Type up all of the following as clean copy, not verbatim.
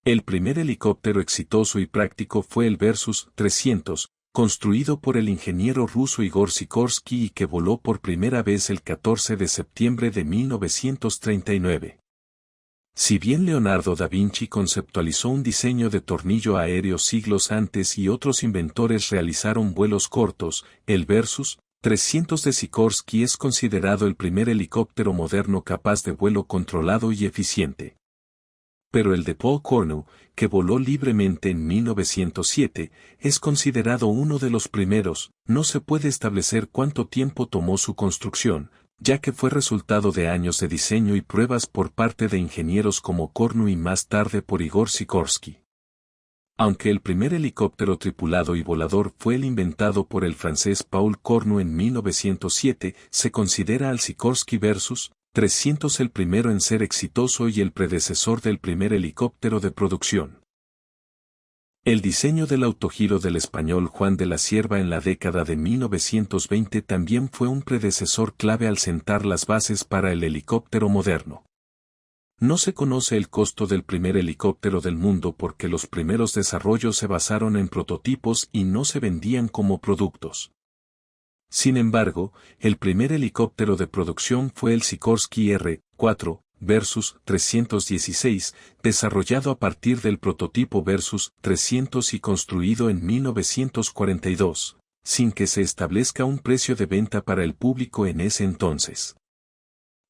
El primer helicóptero exitoso y práctico fue el Versus 300, construido por el ingeniero ruso Igor Sikorsky y que voló por primera vez el 14 de septiembre de 1939. Si bien Leonardo da Vinci conceptualizó un diseño de tornillo aéreo siglos antes y otros inventores realizaron vuelos cortos, el Versus 300 de Sikorsky es considerado el primer helicóptero moderno capaz de vuelo controlado y eficiente. Pero el de Paul Cornu, que voló libremente en 1907, es considerado uno de los primeros. No se puede establecer cuánto tiempo tomó su construcción, ya que fue resultado de años de diseño y pruebas por parte de ingenieros como Cornu y más tarde por Igor Sikorsky. Aunque el primer helicóptero tripulado y volador fue el inventado por el francés Paul Cornu en 1907, se considera al Sikorsky Versus 300 el primero en ser exitoso y el predecesor del primer helicóptero de producción. El diseño del autogiro del español Juan de la Cierva en la década de 1920 también fue un predecesor clave al sentar las bases para el helicóptero moderno. No se conoce el costo del primer helicóptero del mundo porque los primeros desarrollos se basaron en prototipos y no se vendían como productos. Sin embargo, el primer helicóptero de producción fue el Sikorsky R-4 Versus 316, desarrollado a partir del prototipo Versus 300 y construido en 1942, sin que se establezca un precio de venta para el público en ese entonces.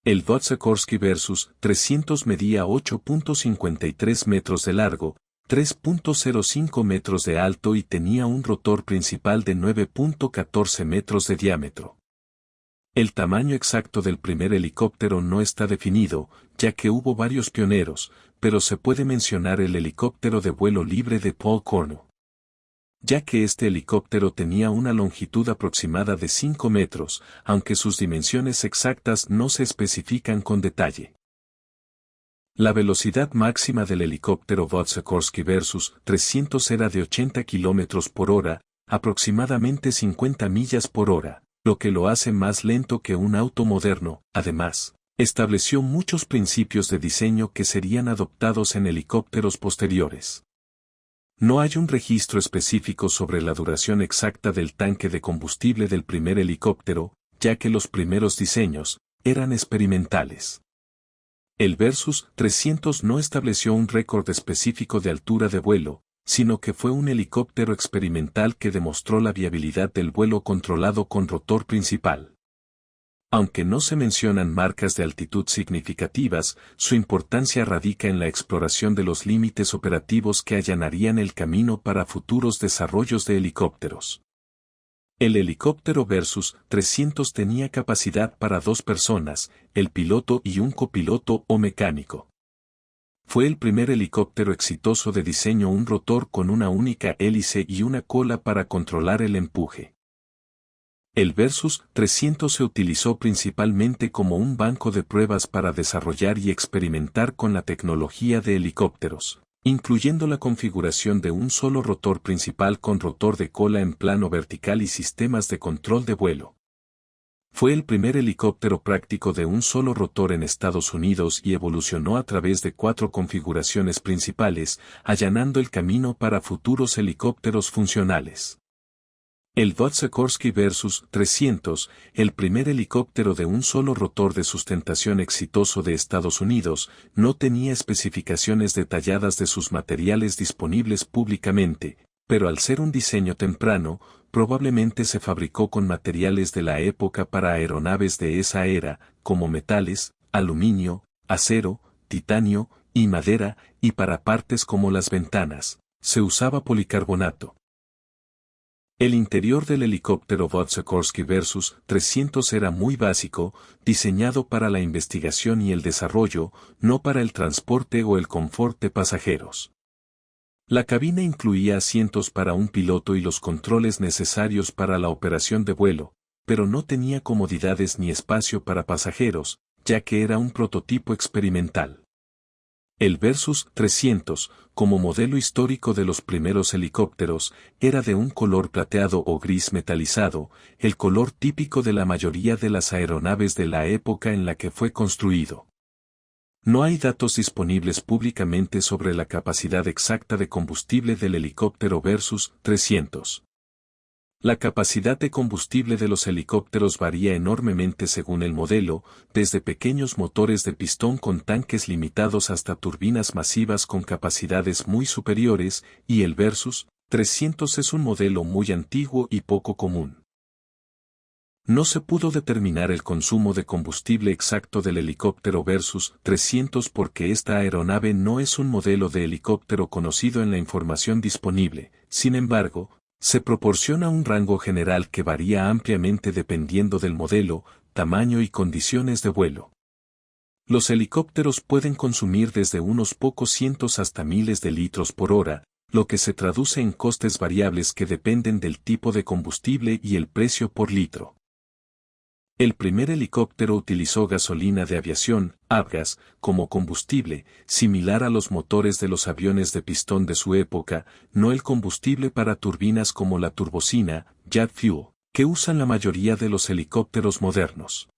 El Sikorsky Versus 300 medía 8.53 metros de largo, 3.05 metros de alto y tenía un rotor principal de 9.14 metros de diámetro. El tamaño exacto del primer helicóptero no está definido, ya que hubo varios pioneros, pero se puede mencionar el helicóptero de vuelo libre de Paul Cornu, ya que este helicóptero tenía una longitud aproximada de 5 metros, aunque sus dimensiones exactas no se especifican con detalle. La velocidad máxima del helicóptero Sikorsky Versus 300 era de 80 km por hora, aproximadamente 50 millas por hora, lo que lo hace más lento que un auto moderno. Además, estableció muchos principios de diseño que serían adoptados en helicópteros posteriores. No hay un registro específico sobre la duración exacta del tanque de combustible del primer helicóptero, ya que los primeros diseños eran experimentales. El Versus 300 no estableció un récord específico de altura de vuelo, sino que fue un helicóptero experimental que demostró la viabilidad del vuelo controlado con rotor principal. Aunque no se mencionan marcas de altitud significativas, su importancia radica en la exploración de los límites operativos que allanarían el camino para futuros desarrollos de helicópteros. El helicóptero Versus 300 tenía capacidad para 2 personas, el piloto y un copiloto o mecánico. Fue el primer helicóptero exitoso de diseño un rotor con una única hélice y una cola para controlar el empuje. El Versus 300 se utilizó principalmente como un banco de pruebas para desarrollar y experimentar con la tecnología de helicópteros, incluyendo la configuración de un solo rotor principal con rotor de cola en plano vertical y sistemas de control de vuelo. Fue el primer helicóptero práctico de un solo rotor en Estados Unidos y evolucionó a través de 4 configuraciones principales, allanando el camino para futuros helicópteros funcionales. El Sikorsky Versus 300, el primer helicóptero de un solo rotor de sustentación exitoso de Estados Unidos, no tenía especificaciones detalladas de sus materiales disponibles públicamente, pero al ser un diseño temprano, probablemente se fabricó con materiales de la época para aeronaves de esa era, como metales, aluminio, acero, titanio y madera, y para partes como las ventanas, se usaba policarbonato. El interior del helicóptero Sikorsky Versus 300 era muy básico, diseñado para la investigación y el desarrollo, no para el transporte o el confort de pasajeros. La cabina incluía asientos para un piloto y los controles necesarios para la operación de vuelo, pero no tenía comodidades ni espacio para pasajeros, ya que era un prototipo experimental. El Versus 300, como modelo histórico de los primeros helicópteros, era de un color plateado o gris metalizado, el color típico de la mayoría de las aeronaves de la época en la que fue construido. No hay datos disponibles públicamente sobre la capacidad exacta de combustible del helicóptero Versus 300. La capacidad de combustible de los helicópteros varía enormemente según el modelo, desde pequeños motores de pistón con tanques limitados hasta turbinas masivas con capacidades muy superiores, y el Versus 300 es un modelo muy antiguo y poco común. No se pudo determinar el consumo de combustible exacto del helicóptero Versus 300 porque esta aeronave no es un modelo de helicóptero conocido en la información disponible. Sin embargo, se proporciona un rango general que varía ampliamente dependiendo del modelo, tamaño y condiciones de vuelo. Los helicópteros pueden consumir desde unos pocos cientos hasta miles de litros por hora, lo que se traduce en costes variables que dependen del tipo de combustible y el precio por litro. El primer helicóptero utilizó gasolina de aviación, avgas, como combustible, similar a los motores de los aviones de pistón de su época, no el combustible para turbinas como la turbocina, jet fuel, que usan la mayoría de los helicópteros modernos.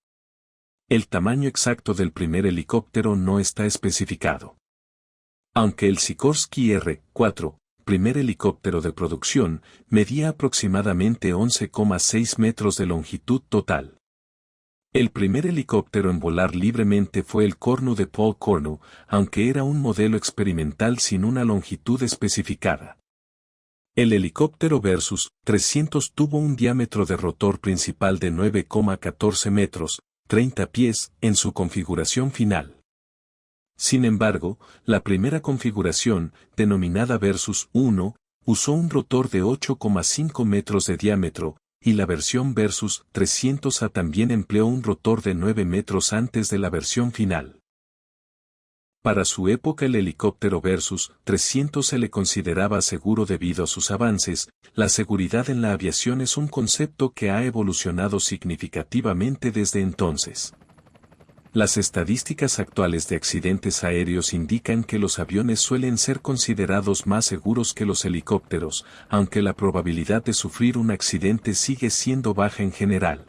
El tamaño exacto del primer helicóptero no está especificado. Aunque el Sikorsky R-4, primer helicóptero de producción, medía aproximadamente 11,6 metros de longitud total. El primer helicóptero en volar libremente fue el Cornu de Paul Cornu, aunque era un modelo experimental sin una longitud especificada. El helicóptero Versus 300 tuvo un diámetro de rotor principal de 9,14 metros, 30 pies, en su configuración final. Sin embargo, la primera configuración, denominada Versus 1, usó un rotor de 8,5 metros de diámetro, y la versión Versus 300A también empleó un rotor de 9 metros antes de la versión final. Para su época el helicóptero Versus 300 se le consideraba seguro debido a sus avances. La seguridad en la aviación es un concepto que ha evolucionado significativamente desde entonces. Las estadísticas actuales de accidentes aéreos indican que los aviones suelen ser considerados más seguros que los helicópteros, aunque la probabilidad de sufrir un accidente sigue siendo baja en general.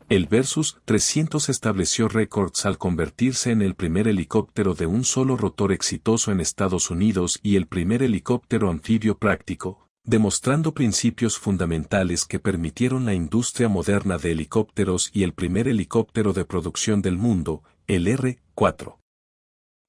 El Versus 300 estableció récords al convertirse en el primer helicóptero de un solo rotor exitoso en Estados Unidos y el primer helicóptero anfibio práctico, demostrando principios fundamentales que permitieron la industria moderna de helicópteros y el primer helicóptero de producción del mundo, el R-4.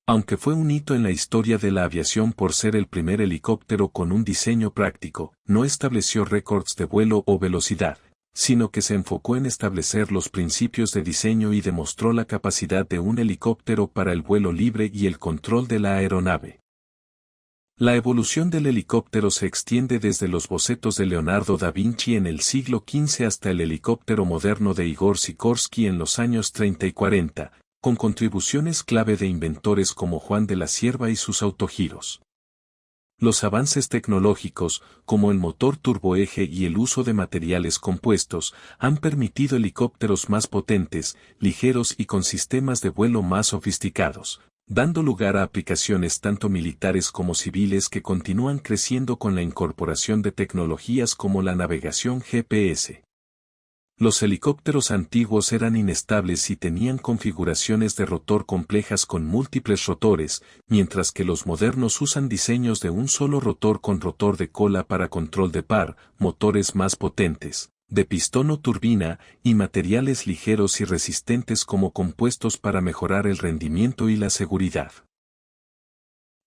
Aunque fue un hito en la historia de la aviación por ser el primer helicóptero con un diseño práctico, no estableció récords de vuelo o velocidad, sino que se enfocó en establecer los principios de diseño y demostró la capacidad de un helicóptero para el vuelo libre y el control de la aeronave. La evolución del helicóptero se extiende desde los bocetos de Leonardo da Vinci en el siglo XV hasta el helicóptero moderno de Igor Sikorsky en los años 30 y 40, con contribuciones clave de inventores como Juan de la Cierva y sus autogiros. Los avances tecnológicos, como el motor turboeje y el uso de materiales compuestos, han permitido helicópteros más potentes, ligeros y con sistemas de vuelo más sofisticados, dando lugar a aplicaciones tanto militares como civiles que continúan creciendo con la incorporación de tecnologías como la navegación GPS. Los helicópteros antiguos eran inestables y tenían configuraciones de rotor complejas con múltiples rotores, mientras que los modernos usan diseños de un solo rotor con rotor de cola para control de par, motores más potentes, de pistón o turbina, y materiales ligeros y resistentes como compuestos para mejorar el rendimiento y la seguridad.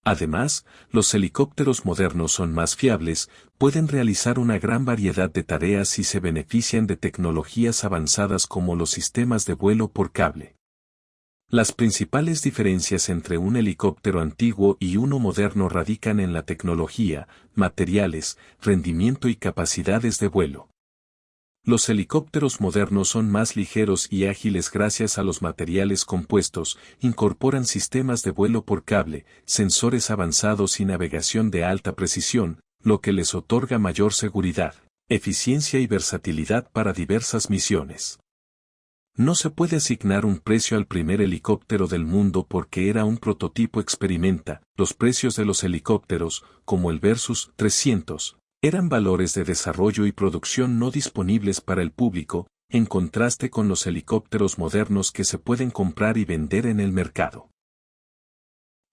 Además, los helicópteros modernos son más fiables, pueden realizar una gran variedad de tareas y se benefician de tecnologías avanzadas como los sistemas de vuelo por cable. Las principales diferencias entre un helicóptero antiguo y uno moderno radican en la tecnología, materiales, rendimiento y capacidades de vuelo. Los helicópteros modernos son más ligeros y ágiles gracias a los materiales compuestos, incorporan sistemas de vuelo por cable, sensores avanzados y navegación de alta precisión, lo que les otorga mayor seguridad, eficiencia y versatilidad para diversas misiones. No se puede asignar un precio al primer helicóptero del mundo porque era un prototipo experimenta. Los precios de los helicópteros, como el Versus 300, eran valores de desarrollo y producción no disponibles para el público, en contraste con los helicópteros modernos que se pueden comprar y vender en el mercado.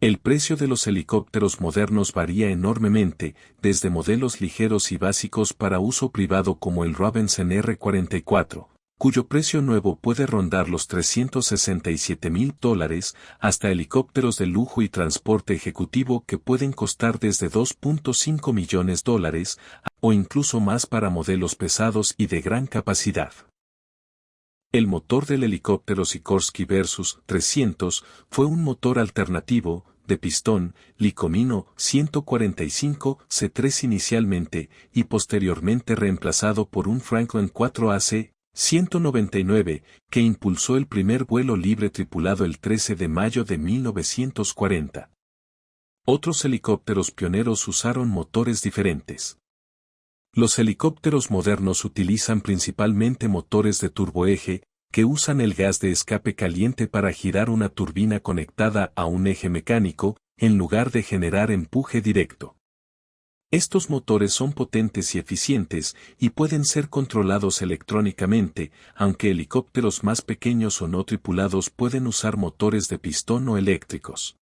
El precio de los helicópteros modernos varía enormemente, desde modelos ligeros y básicos para uso privado como el Robinson R-44, cuyo precio nuevo puede rondar los $367,000, hasta helicópteros de lujo y transporte ejecutivo que pueden costar desde $2.5 millones, o incluso más para modelos pesados y de gran capacidad. El motor del helicóptero Sikorsky Versus 300 fue un motor alternativo, de pistón, Licomino 145 C3 inicialmente, y posteriormente reemplazado por un Franklin 4AC 199, que impulsó el primer vuelo libre tripulado el 13 de mayo de 1940. Otros helicópteros pioneros usaron motores diferentes. Los helicópteros modernos utilizan principalmente motores de turboeje, que usan el gas de escape caliente para girar una turbina conectada a un eje mecánico, en lugar de generar empuje directo. Estos motores son potentes y eficientes, y pueden ser controlados electrónicamente, aunque helicópteros más pequeños o no tripulados pueden usar motores de pistón o eléctricos.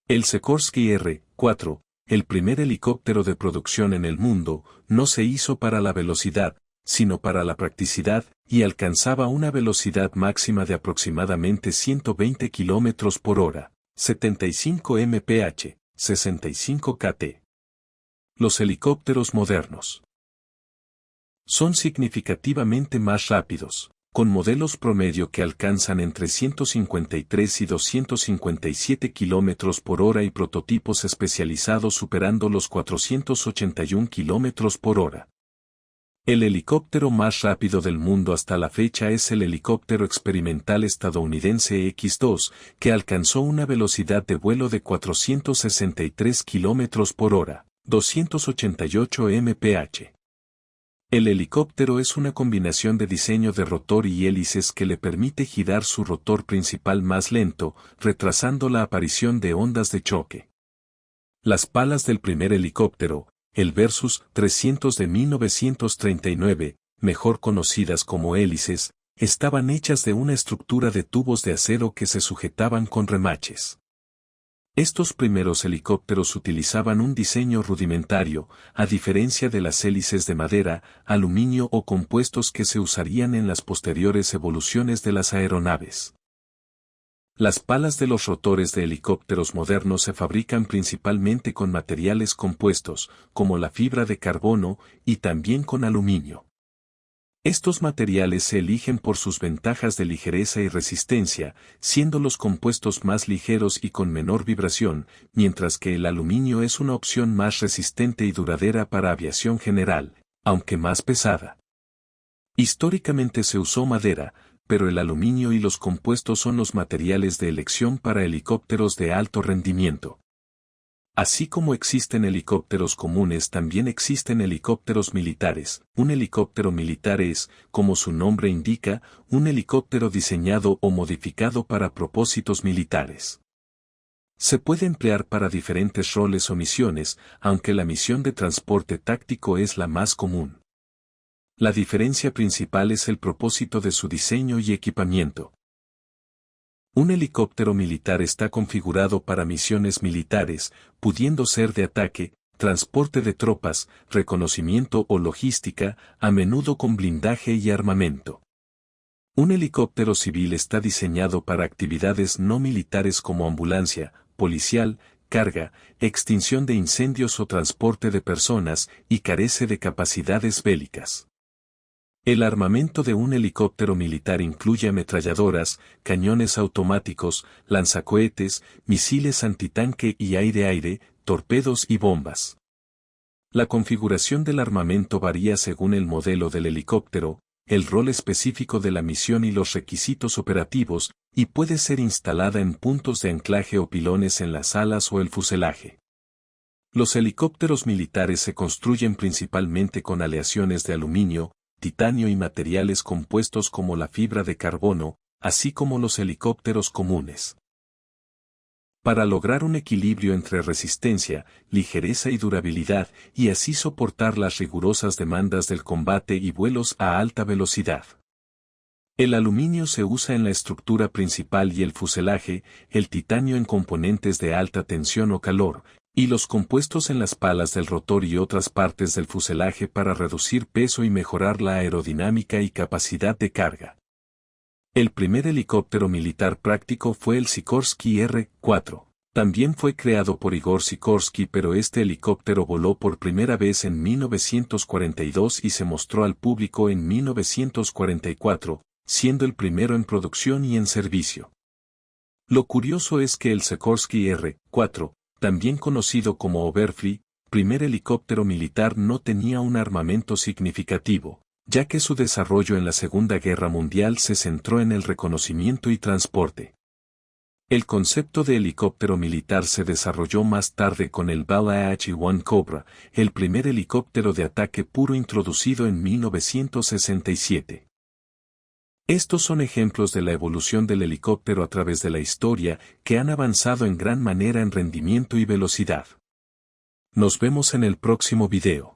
El Sikorsky R-4, el primer helicóptero de producción en el mundo, no se hizo para la velocidad, sino para la practicidad, y alcanzaba una velocidad máxima de aproximadamente 120 km por hora, 75 mph, 65 kT. Los helicópteros modernos son significativamente más rápidos, con modelos promedio que alcanzan entre 153 y 257 km por hora y prototipos especializados superando los 481 km por hora. El helicóptero más rápido del mundo hasta la fecha es el helicóptero experimental estadounidense X-2, que alcanzó una velocidad de vuelo de 463 km por hora, 288 mph. El helicóptero es una combinación de diseño de rotor y hélices que le permite girar su rotor principal más lento, retrasando la aparición de ondas de choque. Las palas del primer helicóptero, el Versus 300 de 1939, mejor conocidas como hélices, estaban hechas de una estructura de tubos de acero que se sujetaban con remaches. Estos primeros helicópteros utilizaban un diseño rudimentario, a diferencia de las hélices de madera, aluminio o compuestos que se usarían en las posteriores evoluciones de las aeronaves. Las palas de los rotores de helicópteros modernos se fabrican principalmente con materiales compuestos, como la fibra de carbono, y también con aluminio. Estos materiales se eligen por sus ventajas de ligereza y resistencia, siendo los compuestos más ligeros y con menor vibración, mientras que el aluminio es una opción más resistente y duradera para aviación general, aunque más pesada. Históricamente se usó madera, pero el aluminio y los compuestos son los materiales de elección para helicópteros de alto rendimiento. Así como existen helicópteros comunes, también existen helicópteros militares. Un helicóptero militar es, como su nombre indica, un helicóptero diseñado o modificado para propósitos militares. Se puede emplear para diferentes roles o misiones, aunque la misión de transporte táctico es la más común. La diferencia principal es el propósito de su diseño y equipamiento. Un helicóptero militar está configurado para misiones militares, pudiendo ser de ataque, transporte de tropas, reconocimiento o logística, a menudo con blindaje y armamento. Un helicóptero civil está diseñado para actividades no militares como ambulancia, policial, carga, extinción de incendios o transporte de personas, y carece de capacidades bélicas. El armamento de un helicóptero militar incluye ametralladoras, cañones automáticos, lanzacohetes, misiles antitanque y aire-aire, torpedos y bombas. La configuración del armamento varía según el modelo del helicóptero, el rol específico de la misión y los requisitos operativos, y puede ser instalada en puntos de anclaje o pilones en las alas o el fuselaje. Los helicópteros militares se construyen principalmente con aleaciones de aluminio, titanio y materiales compuestos como la fibra de carbono, así como los helicópteros comunes. Para lograr un equilibrio entre resistencia, ligereza y durabilidad, y así soportar las rigurosas demandas del combate y vuelos a alta velocidad. El aluminio se usa en la estructura principal y el fuselaje, el titanio en componentes de alta tensión o calor, y los compuestos en las palas del rotor y otras partes del fuselaje para reducir peso y mejorar la aerodinámica y capacidad de carga. El primer helicóptero militar práctico fue el Sikorsky R-4. También fue creado por Igor Sikorsky, pero este helicóptero voló por primera vez en 1942 y se mostró al público en 1944, siendo el primero en producción y en servicio. Lo curioso es que el Sikorsky R-4, también conocido como Overfly, primer helicóptero militar, no tenía un armamento significativo, ya que su desarrollo en la Segunda Guerra Mundial se centró en el reconocimiento y transporte. El concepto de helicóptero militar se desarrolló más tarde con el Bell AH-1 Cobra, el primer helicóptero de ataque puro introducido en 1967. Estos son ejemplos de la evolución del helicóptero a través de la historia, que han avanzado en gran manera en rendimiento y velocidad. Nos vemos en el próximo video.